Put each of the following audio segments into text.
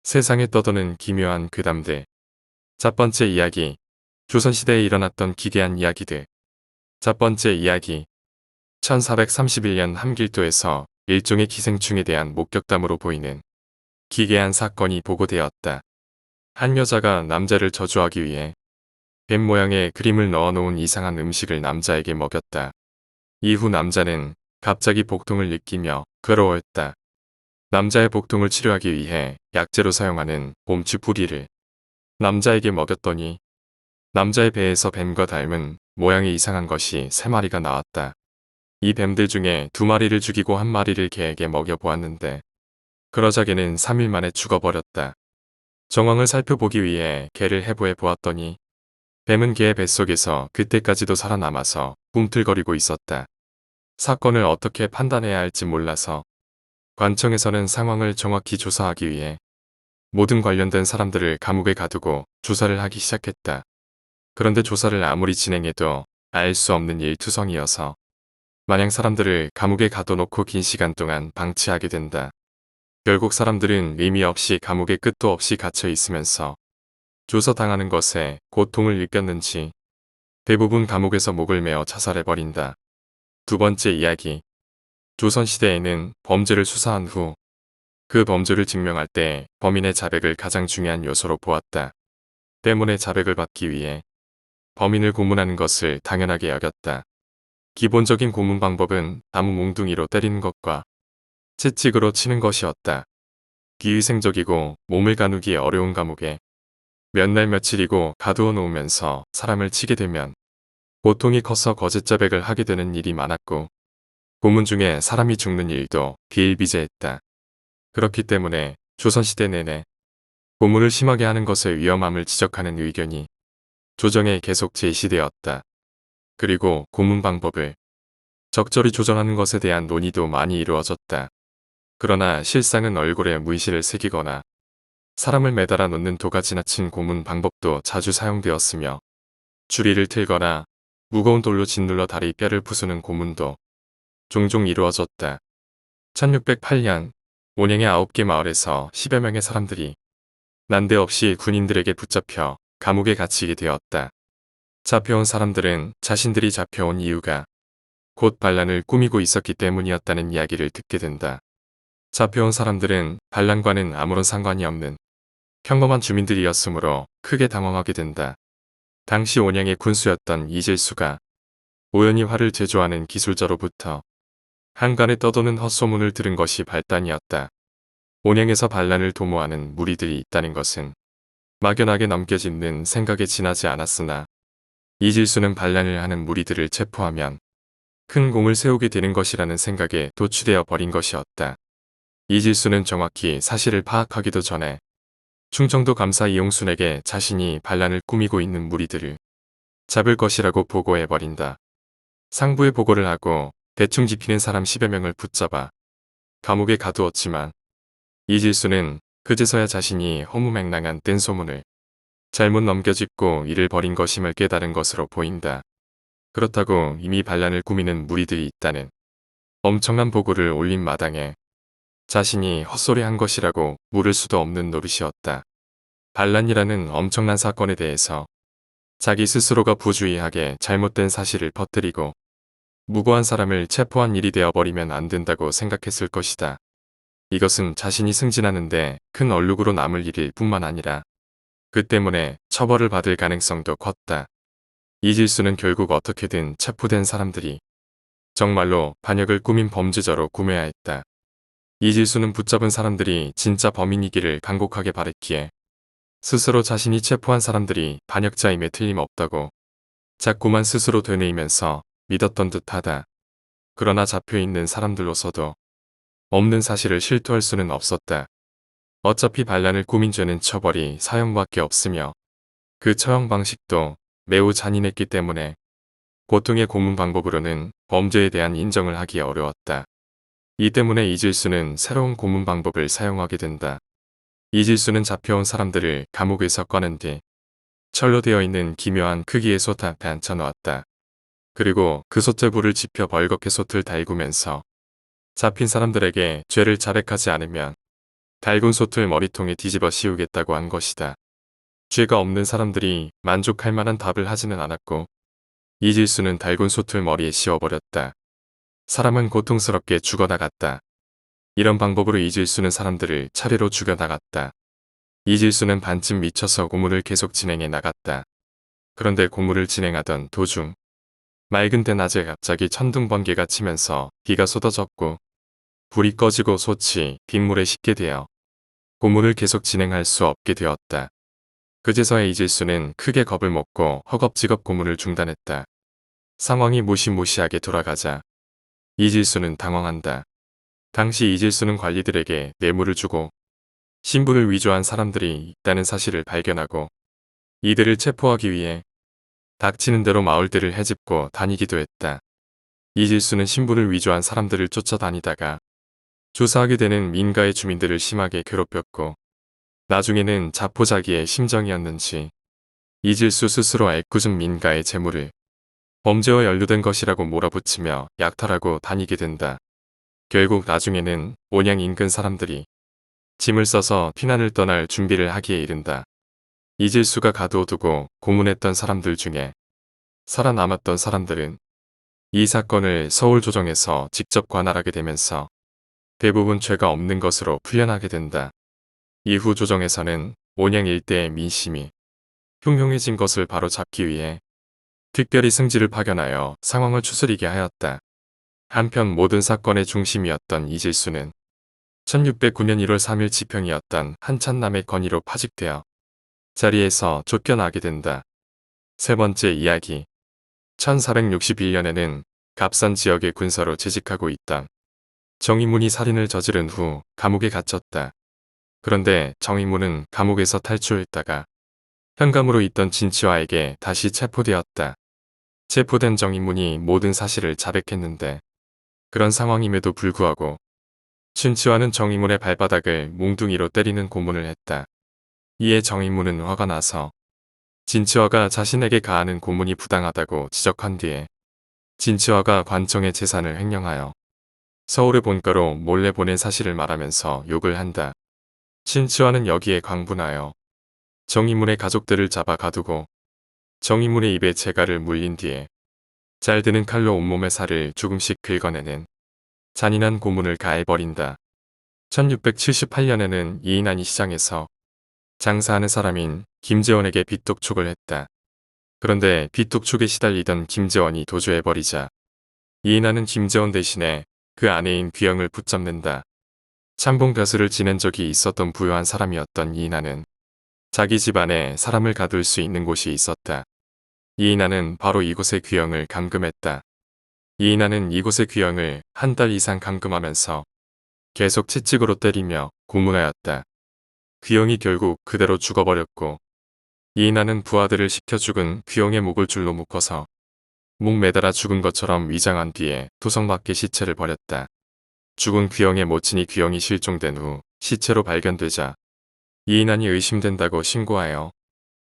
세상에 떠도는 기묘한 괴담들. 첫 번째 이야기. 조선시대에 일어났던 기괴한 이야기들. 첫 번째 이야기. 1431년 함길도에서 일종의 기생충에 대한 목격담으로 보이는 기괴한 사건이 보고되었다. 한 여자가 남자를 저주하기 위해 뱀 모양의 그림을 넣어놓은 이상한 음식을 남자에게 먹였다. 이후 남자는 갑자기 복통을 느끼며 괴로워했다. 남자의 복통을 치료하기 위해 약재로 사용하는 봄추 뿌리를 남자에게 먹였더니 남자의 배에서 뱀과 닮은 모양이 이상한 것이 3마리가 나왔다. 이 뱀들 중에 2마리를 죽이고 1마리를 개에게 먹여보았는데 그러자 개는 3일 만에 죽어버렸다. 정황을 살펴보기 위해 개를 해부해 보았더니 뱀은 개의 뱃속에서 그때까지도 살아남아서 꿈틀거리고 있었다. 사건을 어떻게 판단해야 할지 몰라서 관청에서는 상황을 정확히 조사하기 위해 모든 관련된 사람들을 감옥에 가두고 조사를 하기 시작했다. 그런데 조사를 아무리 진행해도 알 수 없는 일투성이어서 마냥 사람들을 감옥에 가둬놓고 긴 시간 동안 방치하게 된다. 결국 사람들은 의미 없이 감옥에 끝도 없이 갇혀 있으면서 조사당하는 것에 고통을 느꼈는지 대부분 감옥에서 목을 메어 자살해버린다. 두 번째 이야기. 조선시대에는 범죄를 수사한 후 그 범죄를 증명할 때 범인의 자백을 가장 중요한 요소로 보았다. 때문에 자백을 받기 위해 범인을 고문하는 것을 당연하게 여겼다. 기본적인 고문 방법은 나무 몽둥이로 때리는 것과 채찍으로 치는 것이었다. 비위생적이고 몸을 가누기 어려운 감옥에 몇 날 며칠이고 가두어 놓으면서 사람을 치게 되면 고통이 커서 거짓 자백을 하게 되는 일이 많았고 고문 중에 사람이 죽는 일도 비일비재했다. 그렇기 때문에 조선시대 내내 고문을 심하게 하는 것의 위험함을 지적하는 의견이 조정에 계속 제시되었다. 그리고 고문 방법을 적절히 조정하는 것에 대한 논의도 많이 이루어졌다. 그러나 실상은 얼굴에 문신을 새기거나 사람을 매달아 놓는 도가 지나친 고문 방법도 자주 사용되었으며 주리를 틀거나 무거운 돌로 짓눌러 다리 뼈를 부수는 고문도 종종 이루어졌다. 1608년 온양의 9개 마을에서 10여 명의 사람들이 난데없이 군인들에게 붙잡혀 감옥에 갇히게 되었다. 잡혀온 사람들은 자신들이 잡혀온 이유가 곧 반란을 꾸미고 있었기 때문이었다는 이야기를 듣게 된다. 잡혀온 사람들은 반란과는 아무런 상관이 없는 평범한 주민들이었으므로 크게 당황하게 된다. 당시 온양의 군수였던 이질수가 우연히 활을 제조하는 기술자로부터 한간에 떠도는 헛소문을 들은 것이 발단이었다. 온양에서 반란을 도모하는 무리들이 있다는 것은 막연하게 넘겨짓는 생각에 지나지 않았으나 이질수는 반란을 하는 무리들을 체포하면 큰 공을 세우게 되는 것이라는 생각에 도취되어 버린 것이었다. 이질수는 정확히 사실을 파악하기도 전에 충청도 감사 이용순에게 자신이 반란을 꾸미고 있는 무리들을 잡을 것이라고 보고해버린다. 상부에 보고를 하고 대충 지피는 사람 10여 명을 붙잡아 감옥에 가두었지만 이질수는 그제서야 자신이 허무맹랑한 뜬소문을 잘못 넘겨짚고 일을 벌인 것임을 깨달은 것으로 보인다. 그렇다고 이미 반란을 꾸미는 무리들이 있다는 엄청난 보고를 올린 마당에 자신이 헛소리한 것이라고 물을 수도 없는 노릇이었다. 반란이라는 엄청난 사건에 대해서 자기 스스로가 부주의하게 잘못된 사실을 퍼뜨리고 무고한 사람을 체포한 일이 되어버리면 안 된다고 생각했을 것이다. 이것은 자신이 승진하는데 큰 얼룩으로 남을 일일 뿐만 아니라 그 때문에 처벌을 받을 가능성도 컸다. 이질수는 결국 어떻게든 체포된 사람들이 정말로 반역을 꾸민 범죄자로 구매하였다. 이질수는 붙잡은 사람들이 진짜 범인이기를 간곡하게 바랬기에 스스로 자신이 체포한 사람들이 반역자임에 틀림없다고 자꾸만 스스로 되뇌이면서 믿었던 듯하다. 그러나 잡혀있는 사람들로서도 없는 사실을 실토할 수는 없었다. 어차피 반란을 꾸민 죄는 처벌이 사형밖에 없으며 그 처형 방식도 매우 잔인했기 때문에 보통의 고문 방법으로는 범죄에 대한 인정을 하기 어려웠다. 이 때문에 이질수는 새로운 고문 방법을 사용하게 된다. 이질수는 잡혀온 사람들을 감옥에서 꺼낸 뒤 철로 되어 있는 기묘한 크기의 솥 앞에 앉혀놓았다. 그리고 그 솥에 불을 지펴 벌겋게 솥을 달구면서 잡힌 사람들에게 죄를 자백하지 않으면 달군 솥을 머리통에 뒤집어 씌우겠다고 한 것이다. 죄가 없는 사람들이 만족할 만한 답을 하지는 않았고 이질수는 달군 솥을 머리에 씌워버렸다. 사람은 고통스럽게 죽어나갔다. 이런 방법으로 이질수는 사람들을 차례로 죽여나갔다. 이질수는 반쯤 미쳐서 고문을 계속 진행해 나갔다. 그런데 고문을 진행하던 도중 맑은 대낮에 갑자기 천둥 번개가 치면서 비가 쏟아졌고 불이 꺼지고 솥이 빗물에 식게 되어 고문을 계속 진행할 수 없게 되었다. 그제서야 이질수는 크게 겁을 먹고 허겁지겁 고문을 중단했다. 상황이 무시무시하게 돌아가자 이질수는 당황한다. 당시 이질수는 관리들에게 뇌물을 주고 신분을 위조한 사람들이 있다는 사실을 발견하고 이들을 체포하기 위해 닥치는 대로 마을들을 헤집고 다니기도 했다. 이질수는 신분을 위조한 사람들을 쫓아다니다가 조사하게 되는 민가의 주민들을 심하게 괴롭혔고 나중에는 자포자기의 심정이었는지 이질수 스스로 애꿎은 민가의 재물을 범죄와 연루된 것이라고 몰아붙이며 약탈하고 다니게 된다. 결국 나중에는 온양 인근 사람들이 짐을 써서 피난을 떠날 준비를 하기에 이른다. 이질수가 가두어두고 고문했던 사람들 중에 살아남았던 사람들은 이 사건을 서울조정에서 직접 관할하게 되면서 대부분 죄가 없는 것으로 풀려나게 된다. 이후 조정에서는 온양 일대의 민심이 흉흉해진 것을 바로잡기 위해 특별히 승지를 파견하여 상황을 추스리게 하였다. 한편 모든 사건의 중심이었던 이질수는 1609년 1월 3일 지평이었던 한찬남의 건의로 파직되어 자리에서 쫓겨나게 된다. 세 번째 이야기 1461년에는 갑산 지역의 군사로 재직하고 있던 정의문이 살인을 저지른 후 감옥에 갇혔다. 그런데 정의문은 감옥에서 탈출했다가 현감으로 있던 진치화에게 다시 체포되었다. 체포된 정의문이 모든 사실을 자백했는데 그런 상황임에도 불구하고 진치화는 정의문의 발바닥을 몽둥이로 때리는 고문을 했다. 이에 정의문은 화가 나서 진치화가 자신에게 가하는 고문이 부당하다고 지적한 뒤에 진치화가 관청의 재산을 횡령하여 서울의 본가로 몰래 보낸 사실을 말하면서 욕을 한다. 진치화는 여기에 광분하여 정의문의 가족들을 잡아 가두고 정의문의 입에 재갈을 물린 뒤에 잘 드는 칼로 온몸의 살을 조금씩 긁어내는 잔인한 고문을 가해버린다. 1678년에는 이인환이 시장에서 장사하는 사람인 김재원에게 빚독촉을 했다. 그런데 빚독촉에 시달리던 김재원이 도주해버리자 이인환은 김재원 대신에 그 아내인 귀영을 붙잡는다. 참봉벼슬을 지낸 적이 있었던 부유한 사람이었던 이인환은 자기 집안에 사람을 가둘 수 있는 곳이 있었다. 이인환은 바로 이곳의 귀영을 감금했다. 이인환은 이곳의 귀영을 한 달 이상 감금하면서 계속 채찍으로 때리며 고문하였다. 귀영이 결국 그대로 죽어버렸고 이인환은 부하들을 시켜 죽은 귀영의 목을 줄로 묶어서 목 매달아 죽은 것처럼 위장한 뒤에 토성 밖에 시체를 버렸다. 죽은 귀영의 모친이 귀영이 실종된 후 시체로 발견되자 이인환이 의심된다고 신고하여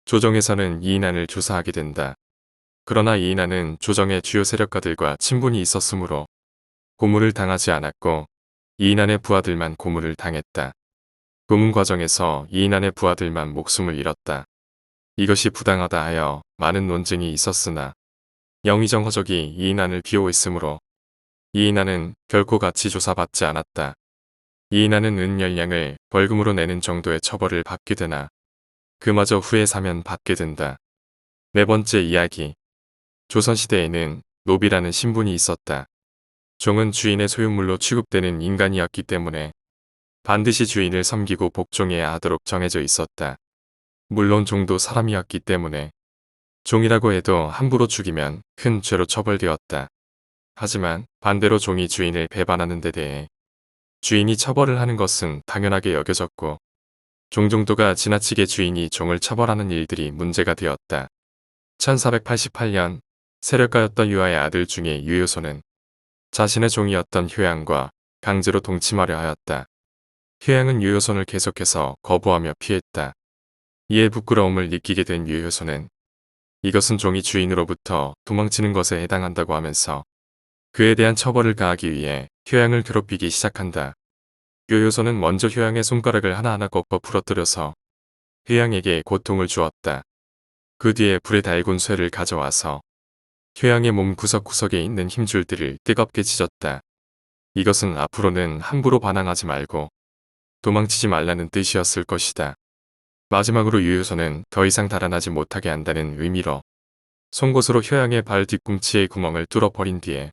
조정에서는 이인환을 조사하게 된다. 그러나 이인환은 조정의 주요 세력가들과 친분이 있었으므로 고문을 당하지 않았고 이인환의 부하들만 고문을 당했다. 고문 과정에서 이인환의 부하들만 목숨을 잃었다. 이것이 부당하다 하여 많은 논쟁이 있었으나 영의정 허적이 이인환을 비호했으므로 이인환은 결코 같이 조사받지 않았다. 이인환은 은열량을 벌금으로 내는 정도의 처벌을 받게 되나 그마저 후에 사면 받게 된다. 네 번째 이야기 조선시대에는 노비라는 신분이 있었다. 종은 주인의 소유물로 취급되는 인간이었기 때문에 반드시 주인을 섬기고 복종해야 하도록 정해져 있었다. 물론 종도 사람이었기 때문에 종이라고 해도 함부로 죽이면 큰 죄로 처벌되었다. 하지만 반대로 종이 주인을 배반하는 데 대해 주인이 처벌을 하는 것은 당연하게 여겨졌고 종정도가 지나치게 주인이 종을 처벌하는 일들이 문제가 되었다. 1488년 세력가였던 유아의 아들 중에 유효소는 자신의 종이었던 효양과 강제로 동침하려 하였다. 효양은 유효손을 계속해서 거부하며 피했다. 이에 부끄러움을 느끼게 된 유효손은 이것은 종이 주인으로부터 도망치는 것에 해당한다고 하면서 그에 대한 처벌을 가하기 위해 효양을 괴롭히기 시작한다. 요요소는 먼저 효양의 손가락을 하나하나 꺾어 부러뜨려서 효양에게 고통을 주었다. 그 뒤에 불에 달군 쇠를 가져와서 효양의 몸 구석구석에 있는 힘줄들을 뜨겁게 찢었다. 이것은 앞으로는 함부로 반항하지 말고 도망치지 말라는 뜻이었을 것이다. 마지막으로 유효소는 더 이상 달아나지 못하게 한다는 의미로 송곳으로 효양의 발 뒤꿈치의 구멍을 뚫어버린 뒤에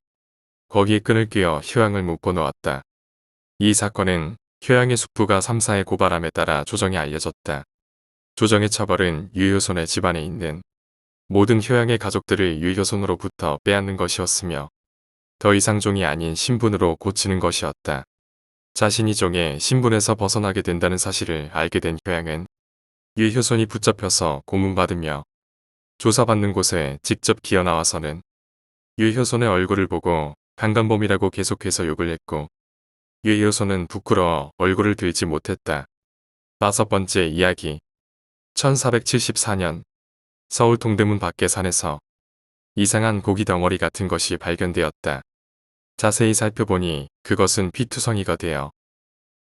거기에 끈을 끼워 효양을 묶어 놓았다. 이 사건은 효양의 숙부가 3사의 고발함에 따라 조정에 알려졌다. 조정의 처벌은 유효손의 집안에 있는 모든 효양의 가족들을 유효손으로부터 빼앗는 것이었으며 더 이상 종이 아닌 신분으로 고치는 것이었다. 자신이 종의 신분에서 벗어나게 된다는 사실을 알게 된 효양은 유효손이 붙잡혀서 고문받으며 조사받는 곳에 직접 기어나와서는 유효손의 얼굴을 보고 강간범이라고 계속해서 욕을 했고 유효손은 부끄러워 얼굴을 들지 못했다. 5번째 이야기 1474년 서울 동대문 밖의 산에서 이상한 고기 덩어리 같은 것이 발견되었다. 자세히 살펴보니 그것은 피투성이가 되어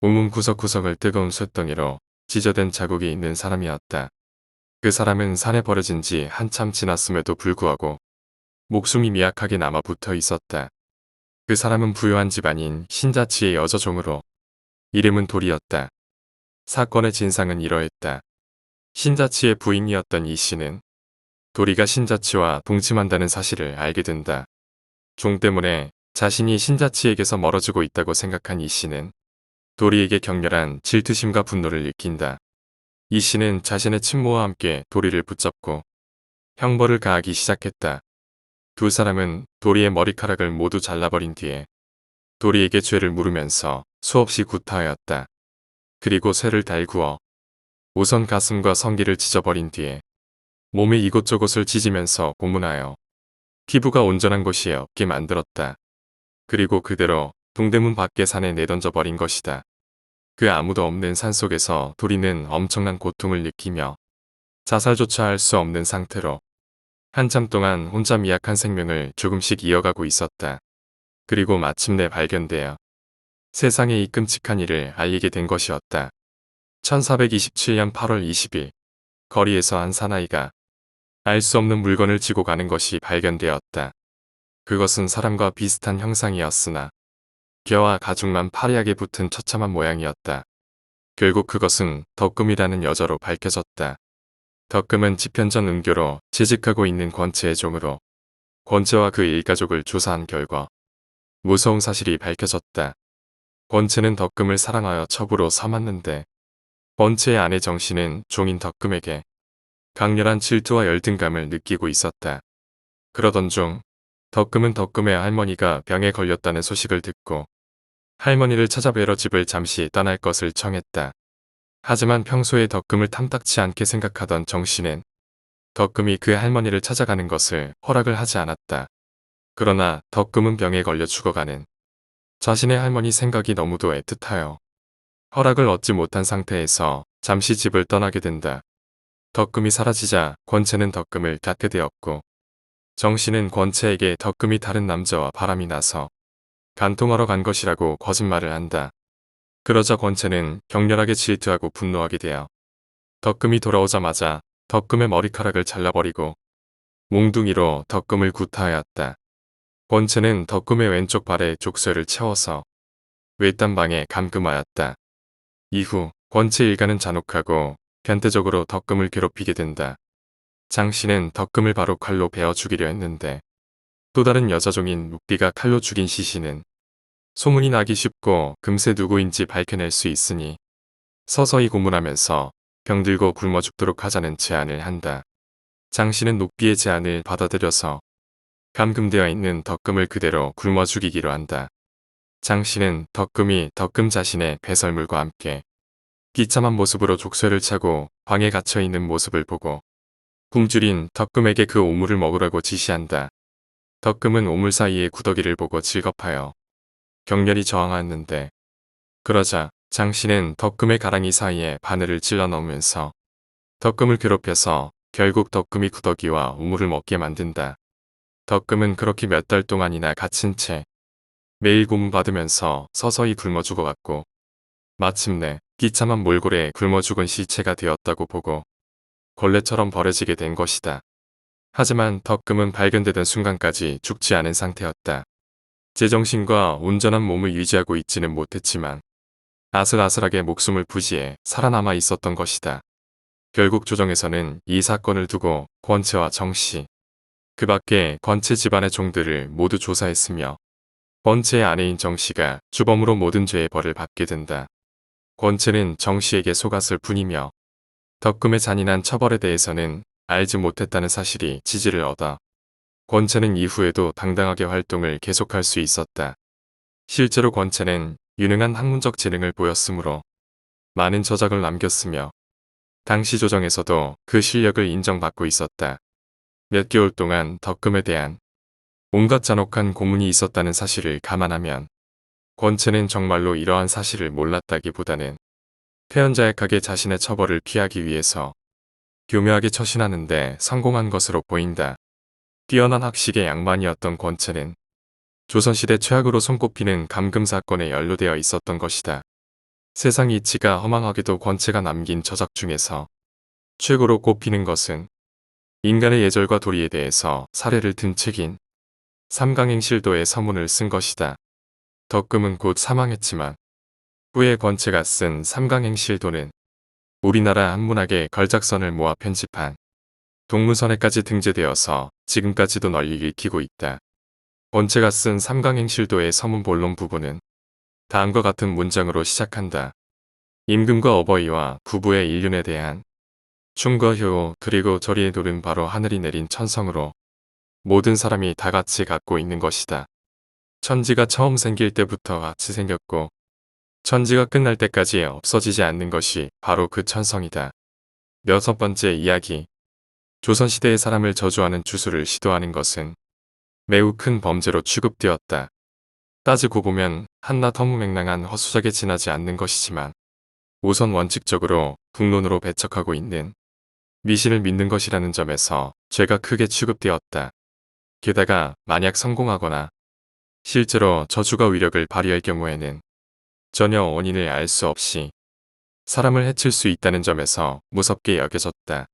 온몸 구석구석을 뜨거운 쇳덩이로 찢어댄 자국이 있는 사람이었다. 그 사람은 산에 버려진 지 한참 지났음에도 불구하고 목숨이 미약하게 남아 붙어 있었다. 그 사람은 부유한 집안인 신자치의 여자종으로 이름은 돌이었다. 사건의 진상은 이러했다. 신자치의 부인이었던 이 씨는 도리가 신자치와 동침한다는 사실을 알게 된다. 종 때문에 자신이 신자치에게서 멀어지고 있다고 생각한 이 씨는 도리에게 격렬한 질투심과 분노를 일으킨다. 이 씨는 자신의 친모와 함께 도리를 붙잡고 형벌을 가하기 시작했다. 두 사람은 도리의 머리카락을 모두 잘라버린 뒤에 도리에게 죄를 물으면서 수없이 구타하였다. 그리고 쇠를 달구어 우선 가슴과 성기를 찢어버린 뒤에 몸의 이곳저곳을 찢으면서 고문하여 피부가 온전한 곳이 없게 만들었다. 그리고 그대로 동대문 밖의 산에 내던져 버린 것이다. 그 아무도 없는 산속에서 도리는 엄청난 고통을 느끼며 자살조차 할 수 없는 상태로 한참 동안 혼자 미약한 생명을 조금씩 이어가고 있었다. 그리고 마침내 발견되어 세상에 이 끔찍한 일을 알리게 된 것이었다. 1427년 8월 20일 거리에서 한 사나이가 알 수 없는 물건을 지고 가는 것이 발견되었다. 그것은 사람과 비슷한 형상이었으나 뼈와 가죽만 파리하게 붙은 처참한 모양이었다. 결국 그것은 덕금이라는 여자로 밝혀졌다. 덕금은 집현전 은교로 재직하고 있는 권채의 종으로 권채와 그 일가족을 조사한 결과 무서운 사실이 밝혀졌다. 권채는 덕금을 사랑하여 첩으로 삼았는데 권채의 아내 정씨는 종인 덕금에게 강렬한 질투와 열등감을 느끼고 있었다. 그러던 중 덕금은 덕금의 할머니가 병에 걸렸다는 소식을 듣고 할머니를 찾아뵈러 집을 잠시 떠날 것을 청했다. 하지만 평소에 덕금을 탐탁치 않게 생각하던 정씨는 덕금이 그 할머니를 찾아가는 것을 허락을 하지 않았다. 그러나 덕금은 병에 걸려 죽어가는 자신의 할머니 생각이 너무도 애틋하여 허락을 얻지 못한 상태에서 잠시 집을 떠나게 된다. 덕금이 사라지자 권채는 덕금을 갖게 되었고 정씨는 권채에게 덕금이 다른 남자와 바람이 나서 간통하러 간 것이라고 거짓말을 한다. 그러자 권채는 격렬하게 질투하고 분노하게 되어 덕금이 돌아오자마자 덕금의 머리카락을 잘라버리고 몽둥이로 덕금을 구타하였다. 권채는 덕금의 왼쪽 발에 족쇄를 채워서 외딴방에 감금하였다. 이후 권채 일가는 잔혹하고 변태적으로 덕금을 괴롭히게 된다. 장씨는 덕금을 바로 칼로 베어 죽이려 했는데 또 다른 여자종인 묵비가 칼로 죽인 시신은 소문이 나기 쉽고 금세 누구인지 밝혀낼 수 있으니 서서히 고문하면서 병들고 굶어 죽도록 하자는 제안을 한다. 장씨는 묵비의 제안을 받아들여서 감금되어 있는 덕금을 그대로 굶어 죽이기로 한다. 장씨는 덕금이 덕금 자신의 배설물과 함께 비참한 모습으로 족쇄를 차고 방에 갇혀 있는 모습을 보고 굶주린 덕금에게 그 오물을 먹으라고 지시한다. 덕금은 오물 사이의 구더기를 보고 질겁하여 격렬히 저항하였는데 그러자 장씨는 덕금의 가랑이 사이에 바늘을 찔러 넣으면서 덕금을 괴롭혀서 결국 덕금이 구더기와 오물을 먹게 만든다. 덕금은 그렇게 몇 달 동안이나 갇힌 채 매일 고문받으면서 서서히 굶어 죽어갔고 마침내 비참한 몰골에 굶어 죽은 시체가 되었다고 보고 걸레처럼 버려지게 된 것이다. 하지만 덕금은 발견되던 순간까지 죽지 않은 상태였다. 제정신과 온전한 몸을 유지하고 있지는 못했지만 아슬아슬하게 목숨을 부지해 살아남아 있었던 것이다. 결국 조정에서는 이 사건을 두고 권채와 정씨, 그 밖에 권채 집안의 종들을 모두 조사했으며 권채의 아내인 정씨가 주범으로 모든 죄의 벌을 받게 된다. 권채는 정씨에게 속았을 뿐이며 덕금의 잔인한 처벌에 대해서는 알지 못했다는 사실이 지지를 얻어 권채는 이후에도 당당하게 활동을 계속할 수 있었다. 실제로 권채는 유능한 학문적 재능을 보였으므로 많은 저작을 남겼으며 당시 조정에서도 그 실력을 인정받고 있었다. 몇 개월 동안 덕금에 대한 온갖 잔혹한 고문이 있었다는 사실을 감안하면 권채는 정말로 이러한 사실을 몰랐다기보다는 퇴원자약하게 자신의 처벌을 피하기 위해서 교묘하게 처신하는데 성공한 것으로 보인다. 뛰어난 학식의 양반이었던 권채는 조선시대 최악으로 손꼽히는 감금 사건에 연루되어 있었던 것이다. 세상 이치가 허망하게도 권채가 남긴 저작 중에서 최고로 꼽히는 것은 인간의 예절과 도리에 대해서 사례를 든 책인 삼강행실도의 서문을 쓴 것이다. 덕금은 곧 사망했지만 후에 권채가 쓴 삼강행실도는 우리나라 한문학의 걸작선을 모아 편집한 동문선에까지 등재되어서 지금까지도 널리 읽히고 있다. 권채가 쓴 삼강행실도의 서문 본론 부분은 다음과 같은 문장으로 시작한다. 임금과 어버이와 부부의 인륜에 대한 충과 효 그리고 저리의 돌은 바로 하늘이 내린 천성으로 모든 사람이 다 같이 갖고 있는 것이다. 천지가 처음 생길 때부터 같이 생겼고 천지가 끝날 때까지 없어지지 않는 것이 바로 그 천성이다. 여섯 번째 이야기. 조선시대의 사람을 저주하는 주술을 시도하는 것은 매우 큰 범죄로 취급되었다. 따지고 보면 한낱 허무맹랑한 헛수작에 지나지 않는 것이지만 우선 원칙적으로 국론으로 배척하고 있는 미신을 믿는 것이라는 점에서 죄가 크게 취급되었다. 게다가 만약 성공하거나 실제로 저주가 위력을 발휘할 경우에는 전혀 원인을 알 수 없이 사람을 해칠 수 있다는 점에서 무섭게 여겨졌다.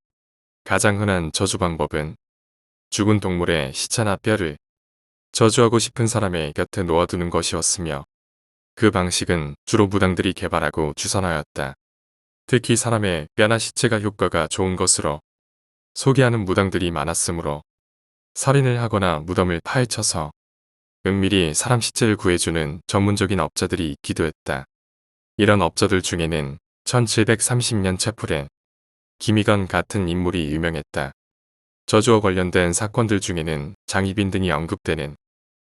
가장 흔한 저주 방법은 죽은 동물의 시체나 뼈를 저주하고 싶은 사람의 곁에 놓아두는 것이었으며 그 방식은 주로 무당들이 개발하고 주선하였다. 특히 사람의 뼈나 시체가 효과가 좋은 것으로 소개하는 무당들이 많았으므로 살인을 하거나 무덤을 파헤쳐서 은밀히 사람 시체를 구해주는 전문적인 업자들이 있기도 했다. 이런 업자들 중에는 1730년 채플의 김희건 같은 인물이 유명했다. 저주와 관련된 사건들 중에는 장희빈 등이 언급되는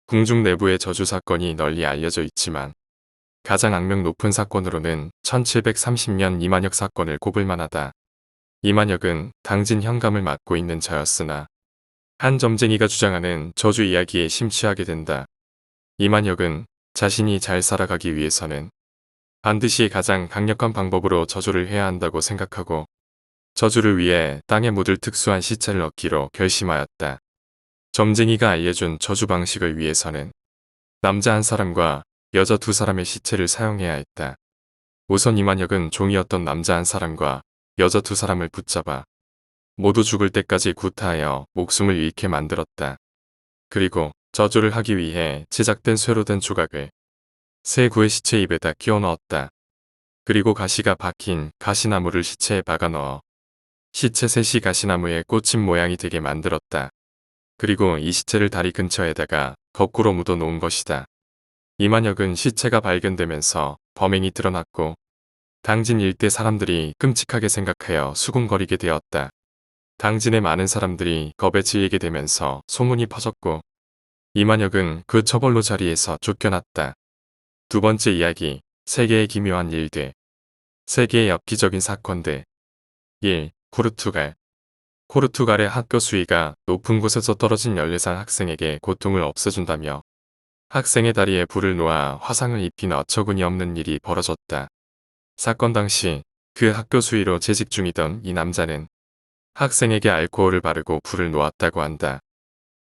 궁중 내부의 저주 사건이 널리 알려져 있지만 가장 악명 높은 사건으로는 1730년 이만혁 사건을 꼽을 만하다. 이만혁은 당진 현감을 맡고 있는 자였으나 한 점쟁이가 주장하는 저주 이야기에 심취하게 된다. 이만혁은 자신이 잘 살아가기 위해서는 반드시 가장 강력한 방법으로 저주를 해야 한다고 생각하고 저주를 위해 땅에 묻을 특수한 시체를 얻기로 결심하였다. 점쟁이가 알려준 저주 방식을 위해서는 남자 한 사람과 여자 두 사람의 시체를 사용해야 했다. 우선 이만혁은 종이었던 남자 한 사람과 여자 두 사람을 붙잡아 모두 죽을 때까지 구타하여 목숨을 잃게 만들었다. 그리고 저주를 하기 위해 제작된 쇠로 된 조각을 새 구의 시체 입에다 끼워 넣었다. 그리고 가시가 박힌 가시나무를 시체에 박아 넣어 시체 셋이 가시나무에 꽂힌 모양이 되게 만들었다. 그리고 이 시체를 다리 근처에다가 거꾸로 묻어 놓은 것이다. 이만혁은 시체가 발견되면서 범행이 드러났고 당진 일대 사람들이 끔찍하게 생각하여 수군거리게 되었다. 당진의 많은 사람들이 겁에 질리게 되면서 소문이 퍼졌고 이만혁은 그 처벌로 자리에서 쫓겨났다. 두 번째 이야기, 세계의 기묘한 일들. 세계의 엽기적인 사건들. 1. 포르투갈. 포르투갈의 학교 수위가 높은 곳에서 떨어진 14살 학생에게 고통을 없애준다며 학생의 다리에 불을 놓아 화상을 입힌 어처구니 없는 일이 벌어졌다. 사건 당시 그 학교 수위로 재직 중이던 이 남자는 학생에게 알코올을 바르고 불을 놓았다고 한다.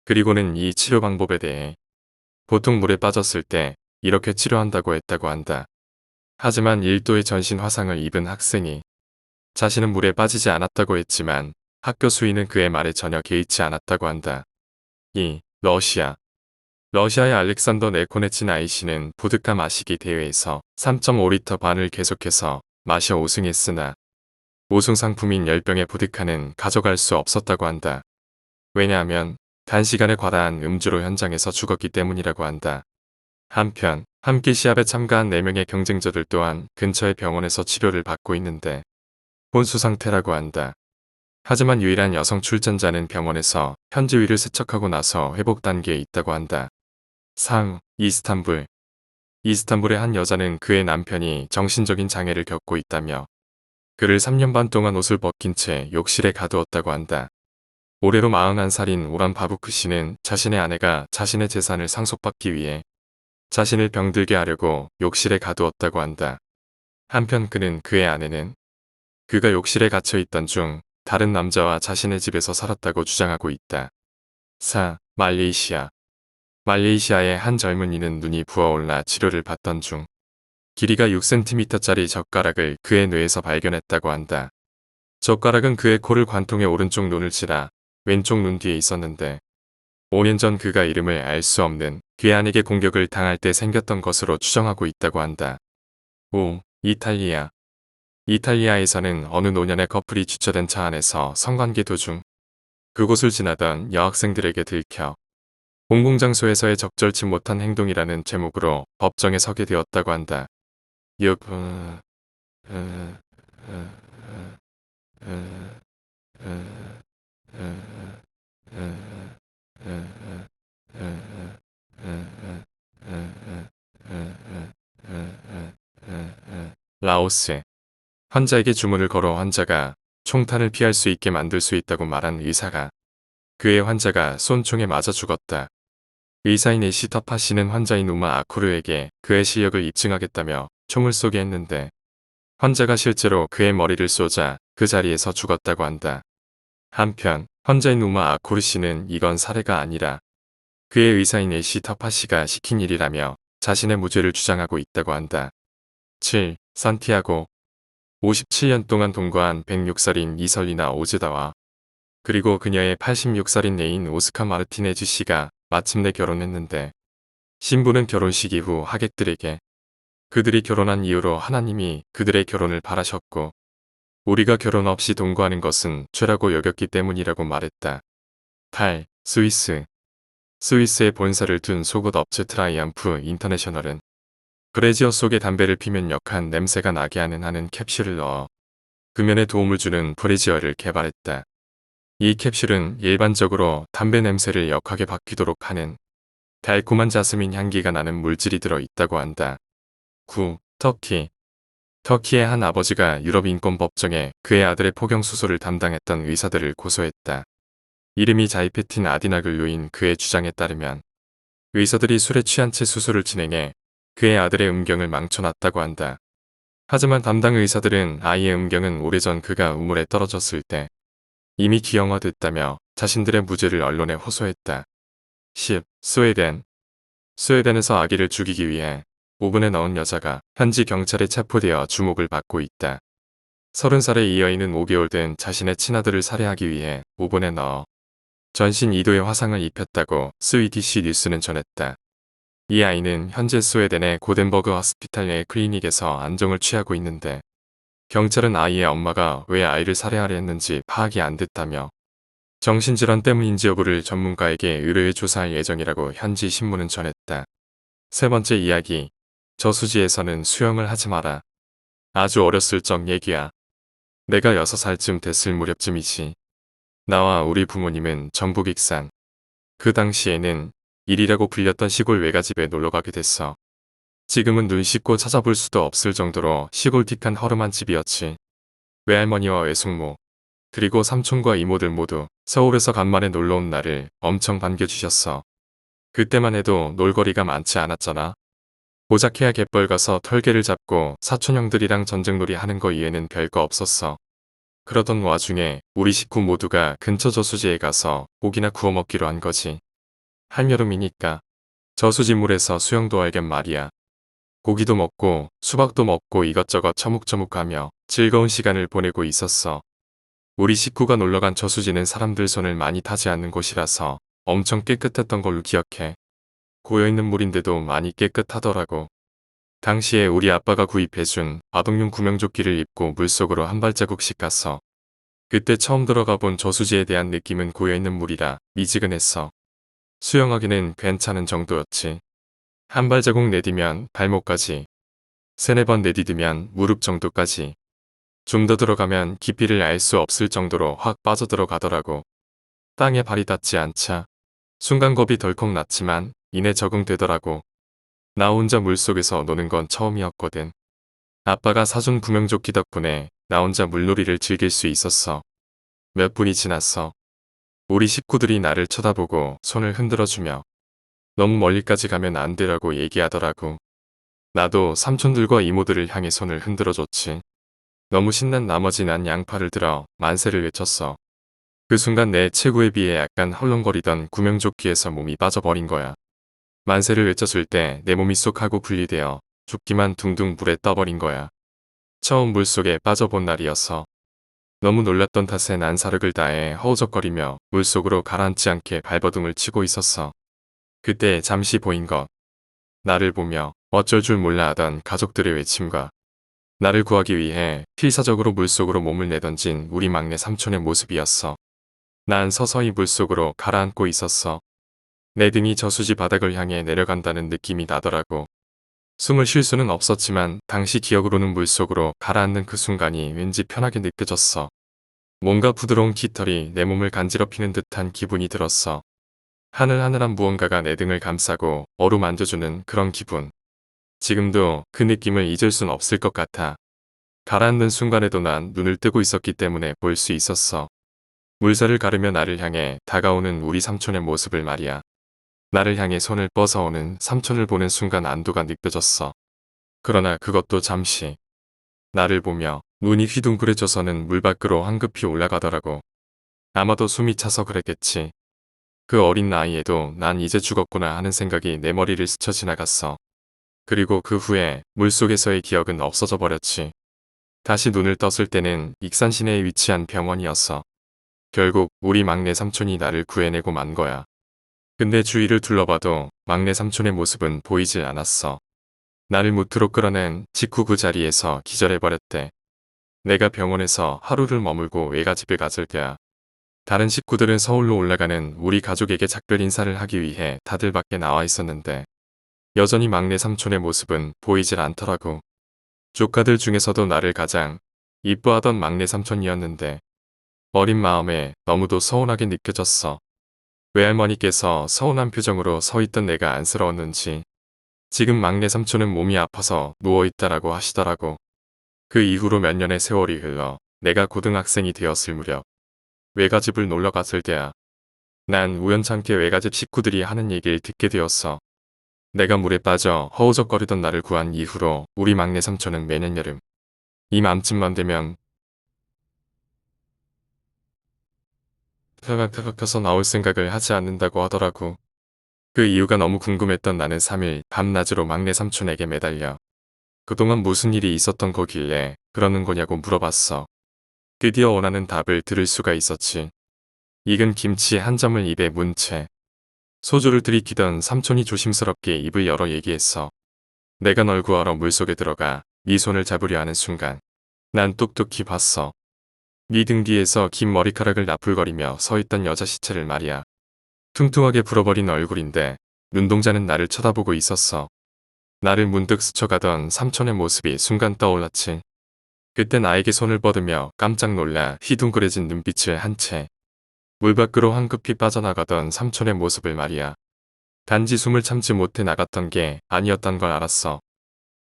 그리고는 이 치료 방법에 대해 보통 물에 빠졌을 때 이렇게 치료한다고 했다고 한다. 하지만 1도의 전신 화상을 입은 학생이 자신은 물에 빠지지 않았다고 했지만 학교 수위는 그의 말에 전혀 개의치 않았다고 한다. 2. 러시아의 알렉산더 네코네치나이 씨는 보드카 마시기 대회에서 3.5리터 반을 계속해서 마셔 우승했으나 우승 상품인 10병의 보드카는 가져갈 수 없었다고 한다. 왜냐하면 단시간에 과다한 음주로 현장에서 죽었기 때문이라고 한다. 한편 함께 시합에 참가한 4명의 경쟁자들 또한 근처의 병원에서 치료를 받고 있는데 혼수 상태라고 한다. 하지만 유일한 여성 출전자는 병원에서 현지 위를 세척하고 나서 회복 단계에 있다고 한다. 3. 이스탄불의 한 여자는 그의 남편이 정신적인 장애를 겪고 있다며 그를 3년 반 동안 옷을 벗긴 채 욕실에 가두었다고 한다. 올해로 41살인 오란 바부크 씨는 자신의 아내가 자신의 재산을 상속받기 위해 자신을 병들게 하려고 욕실에 가두었다고 한다. 한편 그는 그의 아내는 그가 욕실에 갇혀 있던 중 다른 남자와 자신의 집에서 살았다고 주장하고 있다. 4. 말레이시아의 한 젊은이는 눈이 부어올라 치료를 받던 중 길이가 6cm짜리 젓가락을 그의 뇌에서 발견했다고 한다. 젓가락은 그의 코를 관통해 오른쪽 눈을 치라 왼쪽 눈 뒤에 있었는데 5년 전 그가 이름을 알 수 없는 괴한에게 공격을 당할 때 생겼던 것으로 추정하고 있다고 한다. 5. 이탈리아에서는 어느 노년의 커플이 주차된 차 안에서 성관계 도중 그곳을 지나던 여학생들에게 들켜 공공장소에서의 적절치 못한 행동이라는 제목으로 법정에 서게 되었다고 한다. 6. 라오스. 환자에게 주문을 걸어 환자가 총탄을 피할 수 있게 만들 수 있다고 말한 의사가 그의 환자가 쏜총에 맞아 죽었다. 의사인 에시터파 씨는 환자인 우마 아쿠르에게 그의 실력을 입증하겠다며 총을 쏘게 했는데 환자가 실제로 그의 머리를 쏘자 그 자리에서 죽었다고 한다. 한편 환자인 우마 아쿠르 씨는 이건 살해가 아니라 그의 의사인 에시터파 씨가 시킨 일이라며 자신의 무죄를 주장하고 있다고 한다. 7. 산티아고 57년 동안 동거한 106살인 이설리나 오즈다와 그리고 그녀의 86살인 애인 오스카 마르티네즈 씨가 마침내 결혼했는데 신부는 결혼식 이후 하객들에게 그들이 결혼한 이유로 하나님이 그들의 결혼을 바라셨고 우리가 결혼 없이 동거하는 것은 죄라고 여겼기 때문이라고 말했다. 8. 스위스에 본사를 둔 속옷 업체 트라이엄프 인터내셔널은 브래지어 속에 담배를 피면 역한 냄새가 나게 하는 캡슐을 넣어 금연에 도움을 주는 브래지어를 개발했다. 이 캡슐은 일반적으로 담배 냄새를 역하게 바뀌도록 하는 달콤한 자스민 향기가 나는 물질이 들어있다고 한다. 9. 터키의 한 아버지가 유럽인권법정에 그의 아들의 포경수술을 담당했던 의사들을 고소했다. 이름이 자이페틴 아디나글루인 그의 주장에 따르면 의사들이 술에 취한 채 수술을 진행해 그의 아들의 음경을 망쳐놨다고 한다. 하지만 담당 의사들은 아이의 음경은 오래전 그가 우물에 떨어졌을 때 이미 기형화됐다며 자신들의 무죄를 언론에 호소했다. 10. 스웨덴에서 아기를 죽이기 위해 오븐에 넣은 여자가 현지 경찰에 체포되어 주목을 받고 있다. 30살의 이 여인은 5개월 된 자신의 친아들을 살해하기 위해 오븐에 넣어 전신 2도의 화상을 입혔다고 스위디시 뉴스는 전했다. 이 아이는 현재 스웨덴의 고덴버그 허스피탈 내 클리닉에서 안정을 취하고 있는데 경찰은 아이의 엄마가 왜 아이를 살해하려 했는지 파악이 안 됐다며 정신질환 때문인지 여부를 전문가에게 의뢰해 조사할 예정이라고 현지 신문은 전했다. 세 번째 이야기. 저수지에서는 수영을 하지 마라. 아주 어렸을 적 얘기야. 내가 6살쯤 됐을 무렵쯤이지. 나와 우리 부모님은 전북 익산. 그 당시에는 일이라고 불렸던 시골 외가집에 놀러가게 됐어. 지금은 눈 씻고 찾아볼 수도 없을 정도로 시골틱한 허름한 집이었지. 외할머니와 외숙모, 그리고 삼촌과 이모들 모두 서울에서 간만에 놀러온 나를 엄청 반겨주셨어. 그때만 해도 놀거리가 많지 않았잖아. 보자케야 갯벌 가서 털개를 잡고 사촌형들이랑 전쟁놀이 하는 거 이외에는 별거 없었어. 그러던 와중에 우리 식구 모두가 근처 저수지에 가서 고기나 구워 먹기로 한 거지. 한여름이니까 저수지물에서 수영도 할 겸 말이야. 고기도 먹고 수박도 먹고 이것저것 처묵처묵하며 즐거운 시간을 보내고 있었어. 우리 식구가 놀러간 저수지는 사람들 손을 많이 타지 않는 곳이라서 엄청 깨끗했던 걸로 기억해. 고여있는 물인데도 많이 깨끗하더라고. 당시에 우리 아빠가 구입해준 아동용 구명조끼를 입고 물속으로 한 발자국씩 갔어. 그때 처음 들어가 본 저수지에 대한 느낌은 고여있는 물이라 미지근했어. 수영하기는 괜찮은 정도였지. 한 발자국 내디면 발목까지, 세네 번 내디디면 무릎 정도까지. 좀 더 들어가면 깊이를 알 수 없을 정도로 확 빠져들어가더라고. 땅에 발이 닿지 않자 순간 겁이 덜컥 났지만 이내 적응되더라고. 나 혼자 물속에서 노는 건 처음이었거든. 아빠가 사준 구명조끼 덕분에 나 혼자 물놀이를 즐길 수 있었어. 몇 분이 지났어. 우리 식구들이 나를 쳐다보고 손을 흔들어주며 너무 멀리까지 가면 안 되라고 얘기하더라고. 나도 삼촌들과 이모들을 향해 손을 흔들어줬지. 너무 신난 나머지 난 양팔을 들어 만세를 외쳤어. 그 순간 내 체구에 비해 약간 헐렁거리던 구명조끼에서 몸이 빠져버린 거야. 만세를 외쳤을 때 내 몸이 쏙 하고 분리되어 죽기만 둥둥 물에 떠버린 거야. 처음 물속에 빠져본 날이었어. 너무 놀랐던 탓에 난 사력을 다해 허우적거리며 물속으로 가라앉지 않게 발버둥을 치고 있었어. 그때 잠시 보인 것. 나를 보며 어쩔 줄 몰라 하던 가족들의 외침과 나를 구하기 위해 필사적으로 물속으로 몸을 내던진 우리 막내 삼촌의 모습이었어. 난 서서히 물속으로 가라앉고 있었어. 내 등이 저수지 바닥을 향해 내려간다는 느낌이 나더라고. 숨을 쉴 수는 없었지만 당시 기억으로는 물속으로 가라앉는 그 순간이 왠지 편하게 느껴졌어. 뭔가 부드러운 깃털이 내 몸을 간지럽히는 듯한 기분이 들었어. 하늘하늘한 무언가가 내 등을 감싸고 어루만져주는 그런 기분. 지금도 그 느낌을 잊을 순 없을 것 같아. 가라앉는 순간에도 난 눈을 뜨고 있었기 때문에 볼 수 있었어. 물살을 가르며 나를 향해 다가오는 우리 삼촌의 모습을 말이야. 나를 향해 손을 뻗어오는 삼촌을 보는 순간 안도가 느껴졌어. 그러나 그것도 잠시. 나를 보며 눈이 휘둥그레져서는 물 밖으로 황급히 올라가더라고. 아마도 숨이 차서 그랬겠지. 그 어린 나이에도 난 이제 죽었구나 하는 생각이 내 머리를 스쳐 지나갔어. 그리고 그 후에 물속에서의 기억은 없어져 버렸지. 다시 눈을 떴을 때는 익산 시내에 위치한 병원이었어. 결국 우리 막내 삼촌이 나를 구해내고 만 거야. 근데 주위를 둘러봐도 막내 삼촌의 모습은 보이질 않았어. 나를 무트로 끌어낸 직후 그 자리에서 기절해버렸대. 내가 병원에서 하루를 머물고 외가집에 갔을 때야. 다른 식구들은 서울로 올라가는 우리 가족에게 작별 인사를 하기 위해 다들 밖에 나와 있었는데 여전히 막내 삼촌의 모습은 보이질 않더라고. 조카들 중에서도 나를 가장 이뻐하던 막내 삼촌이었는데 어린 마음에 너무도 서운하게 느껴졌어. 외할머니께서 서운한 표정으로 서 있던 내가 안쓰러웠는지 지금 막내 삼촌은 몸이 아파서 누워있다라고 하시더라고. 그 이후로 몇 년의 세월이 흘러 내가 고등학생이 되었을 무렵 외가집을 놀러 갔을 때야. 난 우연찮게 외가집 식구들이 하는 얘기를 듣게 되었어. 내가 물에 빠져 허우적거리던 나를 구한 이후로 우리 막내 삼촌은 매년 여름 이맘쯤만 되면 혀가 펴서 나올 생각을 하지 않는다고 하더라고. 그 이유가 너무 궁금했던 나는 3일 밤낮으로 막내 삼촌에게 매달려 그동안 무슨 일이 있었던 거길래 그러는 거냐고 물어봤어. 드디어 원하는 답을 들을 수가 있었지. 익은 김치 한 점을 입에 문 채 소주를 들이키던 삼촌이 조심스럽게 입을 열어 얘기했어. 내가 널 구하러 물속에 들어가 네 손을 잡으려 하는 순간 난 똑똑히 봤어. 네 등 뒤에서 긴 머리카락을 나풀거리며 서 있던 여자 시체를 말이야. 퉁퉁하게 불어버린 얼굴인데 눈동자는 나를 쳐다보고 있었어. 나를 문득 스쳐가던 삼촌의 모습이 순간 떠올랐지. 그때 나에게 손을 뻗으며 깜짝 놀라 휘둥그레진 눈빛을 한 채 물 밖으로 황급히 빠져나가던 삼촌의 모습을 말이야. 단지 숨을 참지 못해 나갔던 게 아니었단 걸 알았어.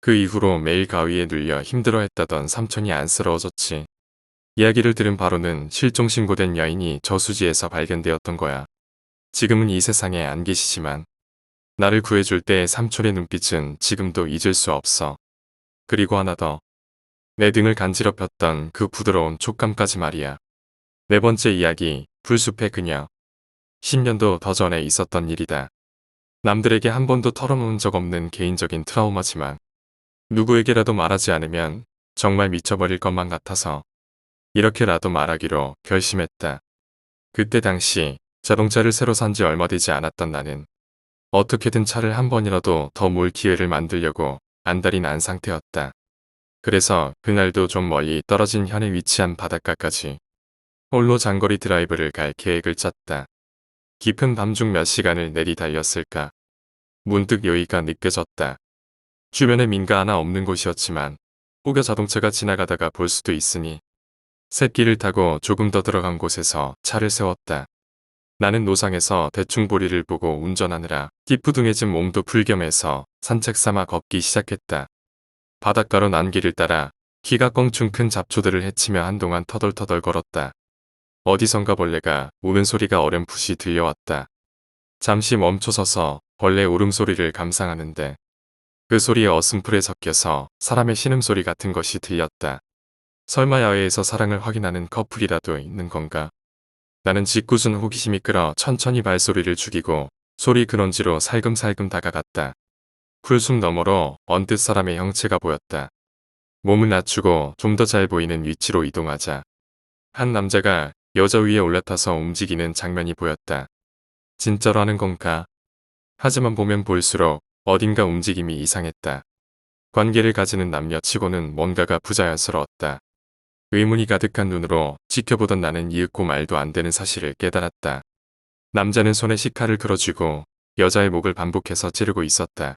그 이후로 매일 가위에 눌려 힘들어했다던 삼촌이 안쓰러워졌지. 이야기를 들은 바로는 실종신고된 여인이 저수지에서 발견되었던 거야. 지금은 이 세상에 안 계시지만 나를 구해줄 때의 삼촌의 눈빛은 지금도 잊을 수 없어. 그리고 하나 더. 내 등을 간지럽혔던 그 부드러운 촉감까지 말이야. 네 번째 이야기, 불숲의 그녀. 10년도 더 전에 있었던 일이다. 남들에게 한 번도 털어놓은 적 없는 개인적인 트라우마지만 누구에게라도 말하지 않으면 정말 미쳐버릴 것만 같아서 이렇게라도 말하기로 결심했다. 그때 당시 자동차를 새로 산지 얼마 되지 않았던 나는 어떻게든 차를 한 번이라도 더 몰 기회를 만들려고 안달이 난 상태였다. 그래서 그날도 좀 멀리 떨어진 현에 위치한 바닷가까지 홀로 장거리 드라이브를 갈 계획을 짰다. 깊은 밤중 몇 시간을 내리 달렸을까. 문득 여유가 느껴졌다. 주변에 민가 하나 없는 곳이었지만 혹여 자동차가 지나가다가 볼 수도 있으니 샛길을 타고 조금 더 들어간 곳에서 차를 세웠다. 나는 노상에서 대충 보리를 보고 운전하느라 띠푸둥해진 몸도 불겸해서 산책 삼아 걷기 시작했다. 바닷가로 난 길을 따라 키가 껑충 큰 잡초들을 헤치며 한동안 터덜터덜 걸었다. 어디선가 벌레가 우는 소리가 어렴풋이 들려왔다. 잠시 멈춰서서 벌레 울음소리를 감상하는데 그 소리에 어슴풀에 섞여서 사람의 신음소리 같은 것이 들렸다. 설마 야외에서 사랑을 확인하는 커플이라도 있는 건가? 나는 짓궂은 호기심이 끌어 천천히 발소리를 죽이고 소리 근원지로 살금살금 다가갔다. 풀숲 너머로 언뜻 사람의 형체가 보였다. 몸을 낮추고 좀 더 잘 보이는 위치로 이동하자 한 남자가 여자 위에 올라타서 움직이는 장면이 보였다. 진짜로 하는 건가? 하지만 보면 볼수록 어딘가 움직임이 이상했다. 관계를 가지는 남녀치고는 뭔가가 부자연스러웠다. 의문이 가득한 눈으로 지켜보던 나는 이윽고 말도 안 되는 사실을 깨달았다. 남자는 손에 식칼을 걸어쥐고 여자의 목을 반복해서 찌르고 있었다.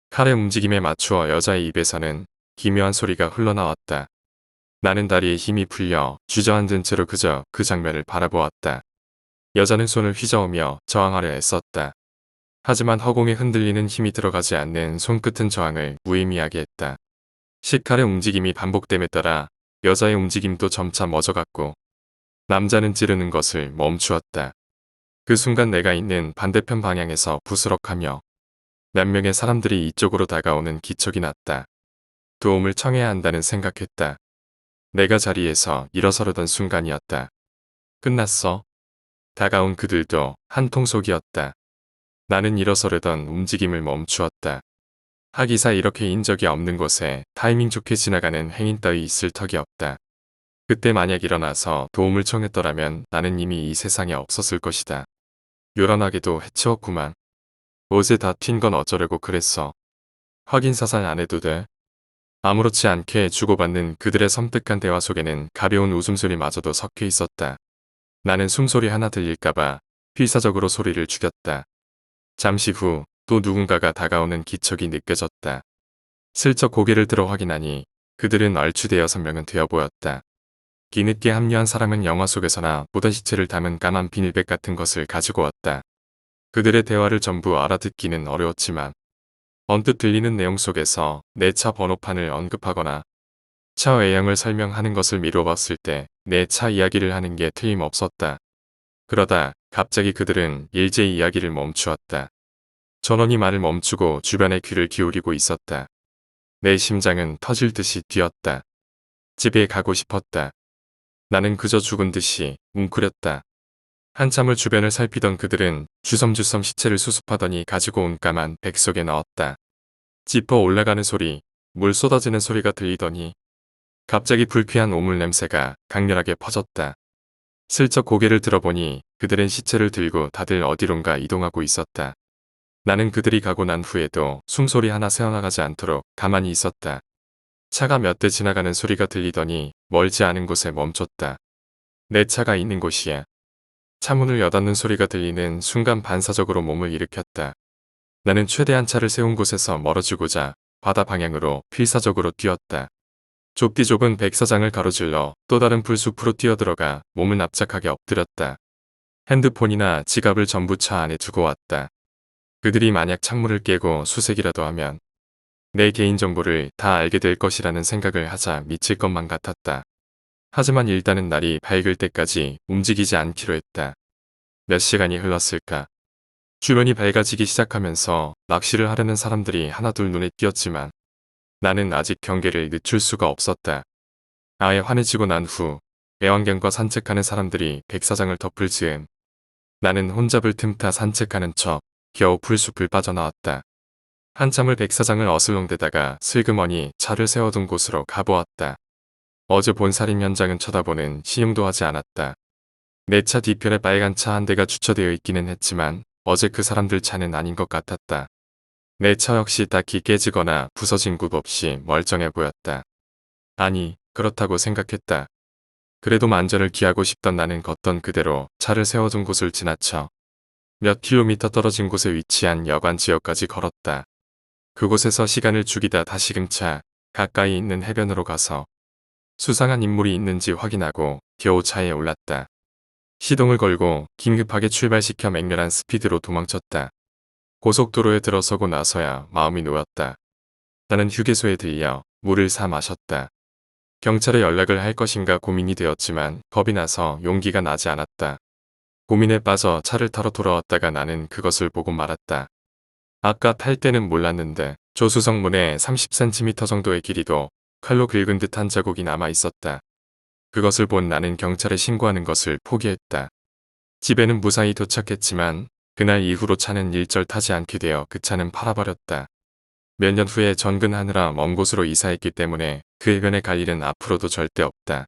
칼의 움직임에 맞추어 여자의 입에서는 기묘한 소리가 흘러나왔다. 나는 다리에 힘이 풀려 주저앉은 채로 그저 그 장면을 바라보았다. 여자는 손을 휘저으며 저항하려 애썼다. 하지만 허공에 흔들리는 힘이 들어가지 않는 손끝은 저항을 무의미하게 했다. 식칼의 움직임이 반복됨에 따라 여자의 움직임도 점차 멎어갔고 남자는 찌르는 것을 멈추었다. 그 순간 내가 있는 반대편 방향에서 부스럭하며 몇 명의 사람들이 이쪽으로 다가오는 기척이 났다. 도움을 청해야 한다는 생각했다. 내가 자리에서 일어서려던 순간이었다. 끝났어. 다가온 그들도 한통속이었다. 나는 일어서려던 움직임을 멈추었다. 하기사 이렇게 인적이 없는 곳에 타이밍 좋게 지나가는 행인 따위 있을 턱이 없다. 그때 만약 일어나서 도움을 청했더라면 나는 이미 이 세상에 없었을 것이다. 요란하게도 해치웠구만. 옷에 다 튄 건 어쩌려고 그랬어. 확인 사살 안 해도 돼. 아무렇지 않게 주고받는 그들의 섬뜩한 대화 속에는 가벼운 웃음소리마저도 섞여 있었다. 나는 숨소리 하나 들릴까봐 필사적으로 소리를 죽였다. 잠시 후 또 누군가가 다가오는 기척이 느껴졌다. 슬쩍 고개를 들어 확인하니 그들은 얼추 대여섯 명은 되어 보였다. 뒤늦게 합류한 사람은 영화 속에서나 보던 시체를 담은 까만 비닐백 같은 것을 가지고 왔다. 그들의 대화를 전부 알아듣기는 어려웠지만 언뜻 들리는 내용 속에서 내 차 번호판을 언급하거나 차 외형을 설명하는 것을 미뤄봤을 때 내 차 이야기를 하는 게 틀림없었다. 그러다 갑자기 그들은 일제히 이야기를 멈추었다. 전원이 말을 멈추고 주변에 귀를 기울이고 있었다. 내 심장은 터질 듯이 뛰었다. 집에 가고 싶었다. 나는 그저 죽은 듯이 웅크렸다. 한참을 주변을 살피던 그들은 주섬주섬 시체를 수습하더니 가지고 온 까만 백 속에 넣었다. 지퍼 올라가는 소리, 물 쏟아지는 소리가 들리더니 갑자기 불쾌한 오물 냄새가 강렬하게 퍼졌다. 슬쩍 고개를 들어보니 그들은 시체를 들고 다들 어디론가 이동하고 있었다. 나는 그들이 가고 난 후에도 숨소리 하나 새어나가지 않도록 가만히 있었다. 차가 몇 대 지나가는 소리가 들리더니 멀지 않은 곳에 멈췄다. 내 차가 있는 곳이야. 차문을 여닫는 소리가 들리는 순간 반사적으로 몸을 일으켰다. 나는 최대한 차를 세운 곳에서 멀어지고자 바다 방향으로 필사적으로 뛰었다. 좁디 좁은 백사장을 가로질러 또 다른 풀숲으로 뛰어들어가 몸을 납작하게 엎드렸다. 핸드폰이나 지갑을 전부 차 안에 두고 왔다. 그들이 만약 창문을 깨고 수색이라도 하면 내 개인정보를 다 알게 될 것이라는 생각을 하자 미칠 것만 같았다. 하지만 일단은 날이 밝을 때까지 움직이지 않기로 했다. 몇 시간이 흘렀을까. 주변이 밝아지기 시작하면서 낚시를 하려는 사람들이 하나둘 눈에 띄었지만 나는 아직 경계를 늦출 수가 없었다. 아예 환해지고 난 후 애완견과 산책하는 사람들이 백사장을 덮을 즈음 나는 혼잡을 틈타 산책하는 척 겨우 풀숲을 빠져나왔다. 한참을 백사장을 어슬렁대다가 슬그머니 차를 세워둔 곳으로 가보았다. 어제 본 살인 현장은 쳐다보는 시음도 하지 않았다. 내 차 뒤편에 빨간 차 한 대가 주차되어 있기는 했지만 어제 그 사람들 차는 아닌 것 같았다. 내 차 역시 딱히 깨지거나 부서진 곳 없이 멀쩡해 보였다. 아니, 그렇다고 생각했다. 그래도 만전을 기하고 싶던 나는 걷던 그대로 차를 세워둔 곳을 지나쳐 몇 킬로미터 떨어진 곳에 위치한 여관 지역까지 걸었다. 그곳에서 시간을 죽이다 다시금차 가까이 있는 해변으로 가서 수상한 인물이 있는지 확인하고 겨우 차에 올랐다. 시동을 걸고 긴급하게 출발시켜 맹렬한 스피드로 도망쳤다. 고속도로에 들어서고 나서야 마음이 놓였다. 나는 휴게소에 들려 물을 사 마셨다. 경찰에 연락을 할 것인가 고민이 되었지만 겁이 나서 용기가 나지 않았다. 고민에 빠져 차를 타러 돌아왔다가 나는 그것을 보고 말았다. 아까 탈 때는 몰랐는데 조수석 문에 30cm 정도의 길이도 칼로 긁은 듯한 자국이 남아 있었다. 그것을 본 나는 경찰에 신고하는 것을 포기했다. 집에는 무사히 도착했지만 그날 이후로 차는 일절 타지 않게 되어 그 차는 팔아버렸다. 몇 년 후에 전근하느라 먼 곳으로 이사했기 때문에 그 해변에 갈 일은 앞으로도 절대 없다.